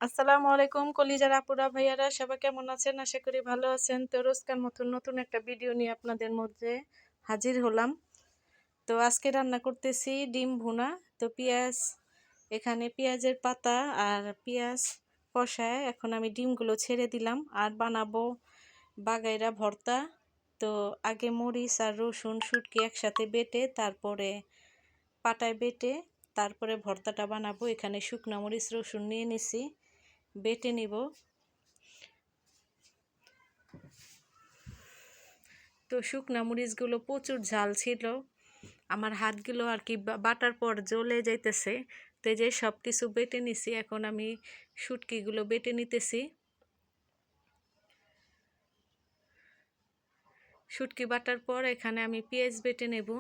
আসসালামু আলাইকুম কলিজার আপুরা ভাইয়ারা সবাই কেমন আছেন? আশা করি ভালো আছেন। তো রোজকার মতন নতুন একটা ভিডিও নিয়ে আপনাদের মধ্যে হাজির হলাম। তো আজকে রান্না করতেছি ডিম ভুনা। তো এখানে পেঁয়াজের পাতা আর পেঁয়াজ কষায় এখন আমি ডিমগুলো ছেড়ে দিলাম আর বানাবো বাগাইরা ভর্তা। তো আগে মরিচ আর রসুন শুটকি একসাথে বেটে তারপরে পাটায় বেটে তারপরে ভর্তাটা বানাবো। এখানে শুকনো মরিচ রসুন নিয়ে নিছি, বেটে নিব। তো শুকনা মরিচগুলো প্রচুর ঝাল ছিল, আমার হাতগুলো আর কি বাটার পর জ্বলে যাইতেছে। তো এই যে সব কিছু বেটে নিছি, এখন আমি শুটকিগুলো বেটে নিতেছি। শুটকি বাটার পর এখানে আমি পেঁয়াজ বেটে নেব।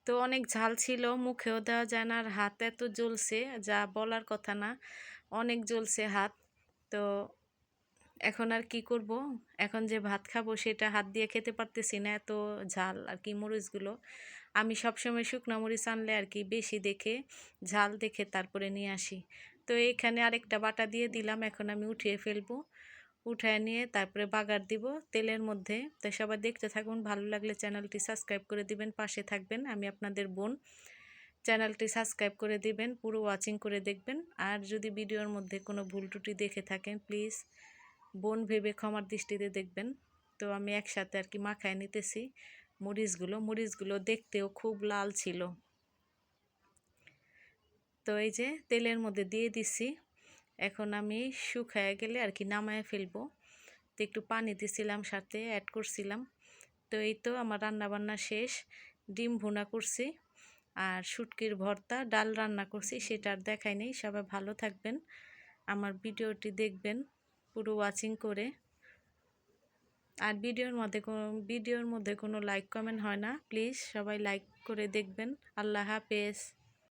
তো অনেক ঝাল ছিল, মুখেও দেওয়া যায় না, আর হাত এত জ্বলছে যা বলার কথা না, অনেক জ্বলছে হাত। তো এখন আর কি করব, এখন যে ভাত খাবো সেটা হাত দিয়ে খেতে পারতেছি না, এত ঝাল আর কি মরিচগুলো। আমি সবসময় শুকনো মরিচ আনলে আর কি বেশি দেখে ঝাল দেখে তারপরে নিয়ে আসি। তো এইখানে আরেকটা বাটা দিয়ে দিলাম, এখন আমি উঠিয়ে ফেলবো। উঠায় নিয়ে তারপরে বাগার দিব তেলের মধ্যে। তো সবাই দেখতে থাকুন, ভালো লাগলে চ্যানেলটি সাবস্ক্রাইব করে দিবেন, পাশে থাকবেন। আমি আপনাদের বোন, চ্যানেলটি সাবস্ক্রাইব করে দিবেন, পুরো ওয়াচিং করে দেখবেন। আর যদি ভিডিওর মধ্যে কোনো ভুল ত্রুটি দেখে থাকেন প্লিজ বোন ভেবে ক্ষমার দৃষ্টিতে দেখবেন। তো আমি একসাথে আর কি মাখায় নিতেছি মরিচগুলো দেখতেও খুব লাল ছিল। তো এই যে তেলের মধ্যে দিয়ে দিছি, এখন আমি শুকায় গেলে আর কি নামায় ফেলবো। তো একটু পানি দিছিলাম, সাথে অ্যাড করছিলাম। তো এই তো আমার রান্না বান্না শেষ। ডিম ভুনা করছি আর শুটকির ভর্তা, ডাল রান্না করছি, সেটা আর দেখাই নেই। সবাই ভালো থাকবেন, আমার ভিডিওটি দেখবেন পুরো ওয়াচিং করে। আর ভিডিওর মধ্যে কোনো লাইক কমেন্ট হয় না, প্লিজ সবাই লাইক করে দেখবেন। আল্লাহ হাফেজ।